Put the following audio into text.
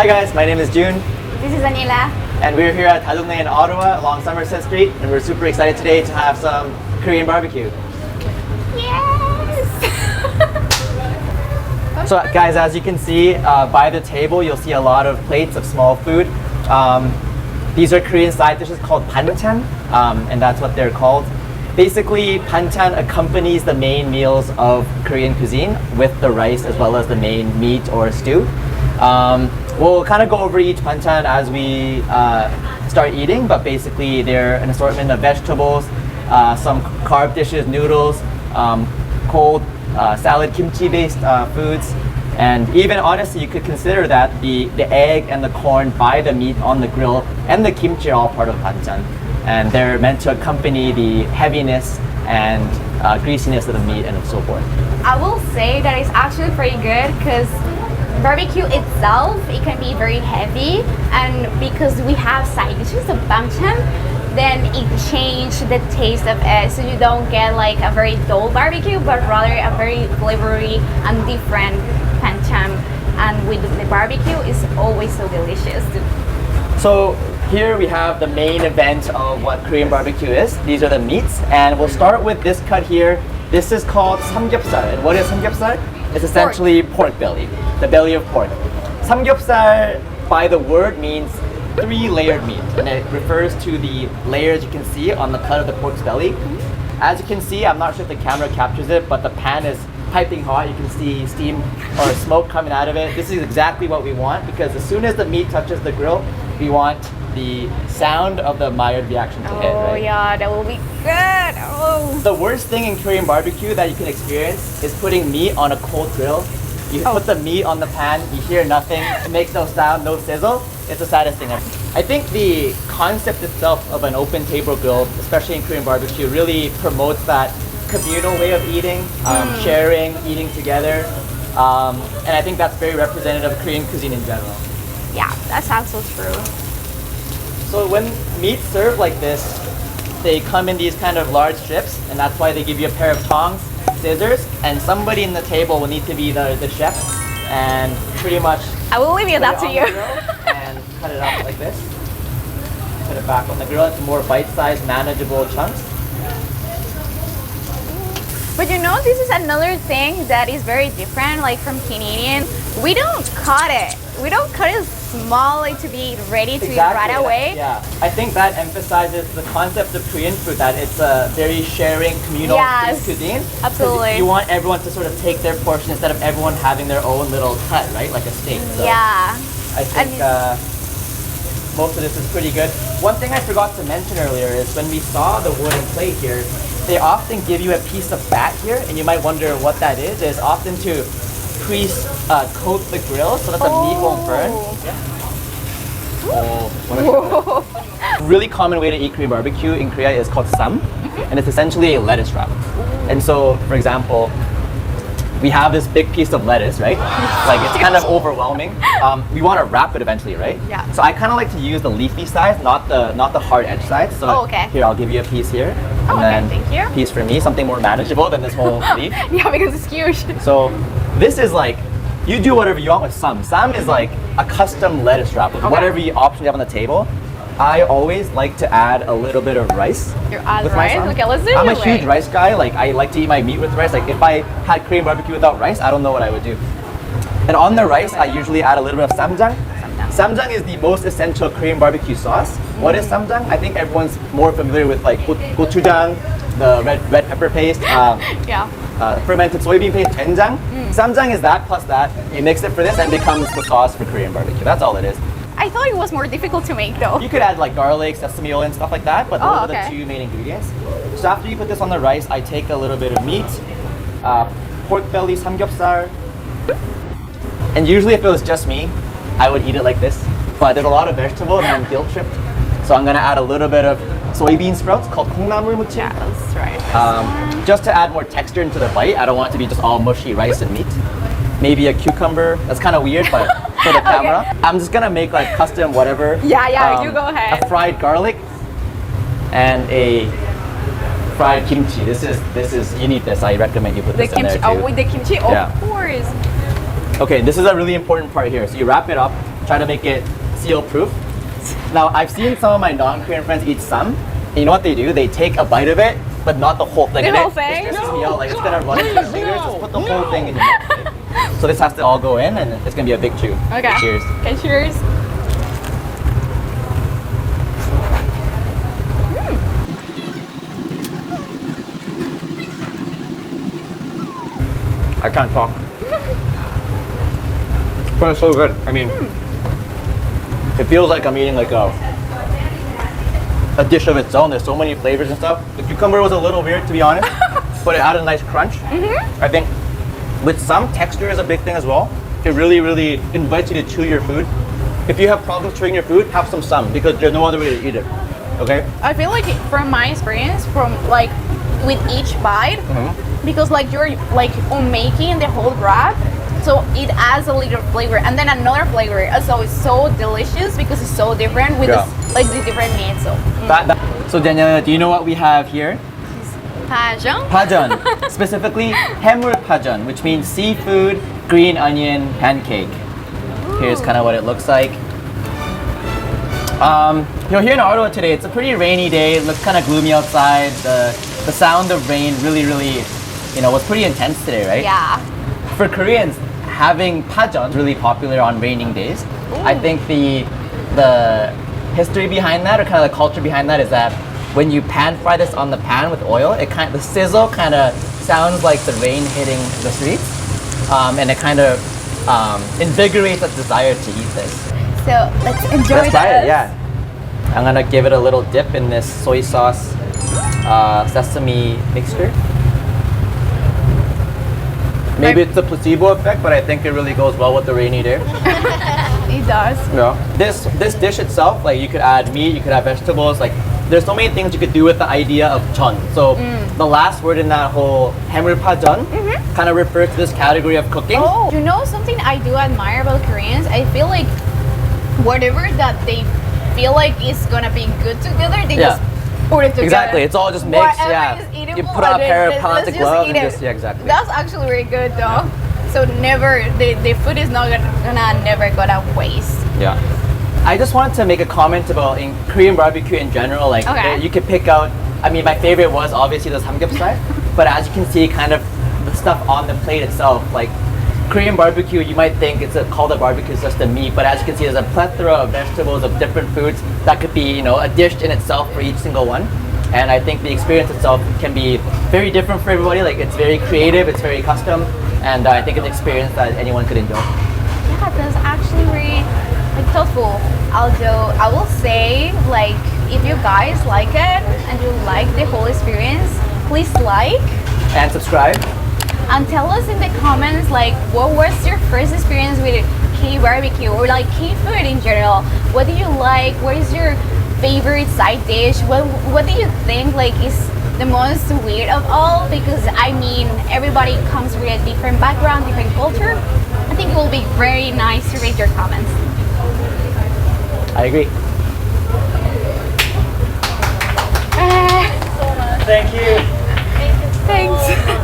Hi guys, my name is Joon, This is Daniela. and we're here at Daldongnae in Ottawa along Somerset Street, and we're super excited today to have some Korean barbecue. Yes! So guys, as you can see by the table, you'll see a lot of plates of small food. These are Korean side dishes called banchan, and that's what they're called. Basically, banchan accompanies the main meals of Korean cuisine with the rice as well as the main meat or stew. We'll kind of go over each banchan as we start eating, but basically they're an assortment of vegetables, some carb dishes, noodles, cold salad, kimchi-based foods, and even honestly, you could consider that the egg and the corn by the meat on the grill and the kimchi are all part of banchan, and they're meant to accompany the heaviness and greasiness of the meat and so forth. I will say that it's actually pretty good because barbecue itself, it can be very heavy, and because we have side dishes of banchan, then it changes the taste of it, so you don't get like a very dull barbecue, but rather a very flavory and different banchan. And with the barbecue, it's always so delicious. So here we have the main event of what Korean barbecue is. These are the meats, and we'll start with this cut here. This is called samgyeopsal. And what is samgyeopsal? It's essentially pork belly, the belly of pork. Samgyeopsal, by the word, means three-layered meat, and it refers to the layers you can see on the cut of the pork's belly. As you can see, I'm not sure if the camera captures it, but the pan is piping hot. You can see steam or smoke coming out of it. This is exactly what we want, because as soon as the meat touches the grill, we want the sound of the Maillard reaction to hit, Oh right? yeah, that will be good. Oh. The worst thing in Korean barbecue that you can experience is putting meat on a cold grill. You put the meat on the pan, you hear nothing, it makes no sound, no sizzle. It's the saddest thing ever. I think the concept itself of an open table grill, especially in Korean barbecue, really promotes that communal way of eating, sharing, eating together. And I think that's very representative of Korean cuisine in general. Yeah, that sounds so true. So when meat's served like this, they come in these kind of large strips, and that's why they give you a pair of tongs, scissors, and somebody in the table will need to be the chef, and pretty much I will leave put that it to on you. the grill and cut it up like this. Put it back on the grill into more bite-sized, manageable chunks. But you know, this is another thing that is very different, like from Canadian. We don't cut it. We don't cut it small, like to be ready to eat right away. Yeah, I think that emphasizes the concept of Korean food, that it's a very sharing, communal Yes, cuisine. absolutely. You want everyone to sort of take their portion instead of everyone having their own little cut, right? Like a steak. So Yeah. I think most of this is pretty good. One thing I forgot to mention earlier is when we saw the wooden plate here, they often give you a piece of fat here, and you might wonder what that is. It's often to coat the grill so that the meat won't burn. Whoa. Really common way to eat Korean barbecue in Korea is called sam, and it's essentially a lettuce wrap. And so, for example, we have this big piece of lettuce, right? Like it's kind of overwhelming. We want to wrap it eventually, right? Yeah. So I kind of like to use the leafy side, not the hard edge side. So Oh, okay. here, I'll give you a piece here. Oh, And okay, then thank you. a piece for me, something more manageable than this whole leaf. Yeah, because it's huge. So this is like, you do whatever you want with sam. Sam is like a custom lettuce wrap with whatever option you have on the table. I always like to add a little bit of rice. You're add with my rice? sam. Okay, let's do it I'm a your way. huge rice guy. Like I like to eat my meat with rice. Like if I had Korean barbecue without rice, I don't know what I would do. And on the rice, I usually add a little bit of samjang. Samjang is the most essential Korean barbecue sauce. What is samjang? I think everyone's more familiar with like gochujang, the red pepper paste. Yeah. Fermented soybean paste, doenjang. Samjang is that plus that. You mix it for this and it becomes the sauce for Korean barbecue. That's all it is. I thought it was more difficult to make though. You could add like garlic, sesame oil and stuff like that, but those are the two main ingredients. So after you put this on the rice, I take a little bit of meat, pork belly, samgyeopsal. And usually if it was just me, I would eat it like this. But there's a lot of vegetables and I'm guilt tripped. So I'm gonna add a little bit of soybean sprouts called 콩나물 무침. Yeah, that's right. Just to add more texture into the bite. I don't want it to be just all mushy rice and meat. Maybe a cucumber. That's kind of weird, but for the camera. I'm just gonna make like custom whatever. Yeah, you go ahead. A fried garlic and a fried kimchi. This is you need this. I recommend you put The this in there kimchi. too. Oh, with the kimchi? Yeah. Of course. Okay, this is a really important part here. So you wrap it up, try to make it seal-proof. Now, I've seen some of my non-Korean friends eat some. And you know what they do? They take a bite of it, but not the whole thing. The And whole it thing? stresses me out. Like, it's gonna run into your fingers. Just put the whole thing in your mouth. So this has to all go in, and it's gonna be a big chew. Okay. Cheers. Okay, cheers. I can't talk. But it's so good. I mean, it feels like I'm eating like a dish of its own. There's so many flavors and stuff. The cucumber was a little weird, to be honest, but it added a nice crunch. I think with some, texture is a big thing as well. It really, really invites you to chew your food. If you have problems chewing your food, have some because there's no other way to eat it. Okay? I feel like from my experience, from like with each bite, because like you're like making the whole wrap, so it adds a little flavor and then another flavor. So it's so delicious because it's so different with like the different meat. So So Daniela, do you know what we have here? Pajang. Pajeon, specifically hemur pajeon, which means seafood green onion pancake. Here's kind of what it looks like. Here in Ottawa today, it's a pretty rainy day. It looks kind of gloomy outside. The sound of rain really, was pretty intense today, right? Yeah. For Koreans, having pajeon is really popular on raining days. I think the history behind that, or kind of the culture behind that, is that when you pan fry this on the pan with oil, the sizzle kind of sounds like the rain hitting the streets, and it kind of invigorates a desire to eat this. So let's enjoy Let's try this. it, yeah. I'm gonna give it a little dip in this soy sauce sesame mixture. Maybe it's a placebo effect, but I think it really goes well with the rainy day. It does. Yeah. This dish itself, like you could add meat, you could add vegetables, like there's so many things you could do with the idea of jeon. So the last word in that whole hemur pajeon kind of refers to this category of cooking. Oh, you know something I do admire about Koreans? I feel like whatever that they feel like is gonna be good together, they just put it together. Exactly, it's all just mixed. Whatever is eatable, you put on a pair of let's plastic just gloves eat and it. just exactly. That's actually very good though. So never, the food is not never gonna waste. Yeah. I just wanted to make a comment about in Korean barbecue in general. Like you could pick out. I mean, my favorite was obviously the samgyeopsal, but as you can see, kind of the stuff on the plate itself, like Korean barbecue, you might think it's called a barbecue, it's just a meat, but as you can see, there's a plethora of vegetables, of different foods that could be, a dish in itself for each single one. And I think the experience itself can be very different for everybody. Like it's very creative, it's very custom, and I think it's an experience that anyone could enjoy. Yeah, that's actually very thoughtful. Although I will say, like, if you guys like it and you like the whole experience, please like and subscribe. And tell us in the comments, like, what was your first experience with K-BBQ or like K-food in general? What do you like? What is your favorite side dish? What do you think like is the most weird of all? Because I mean, everybody comes with a different background, different culture. I think it will be very nice to read your comments. I agree. So much. Thank you. Thanks.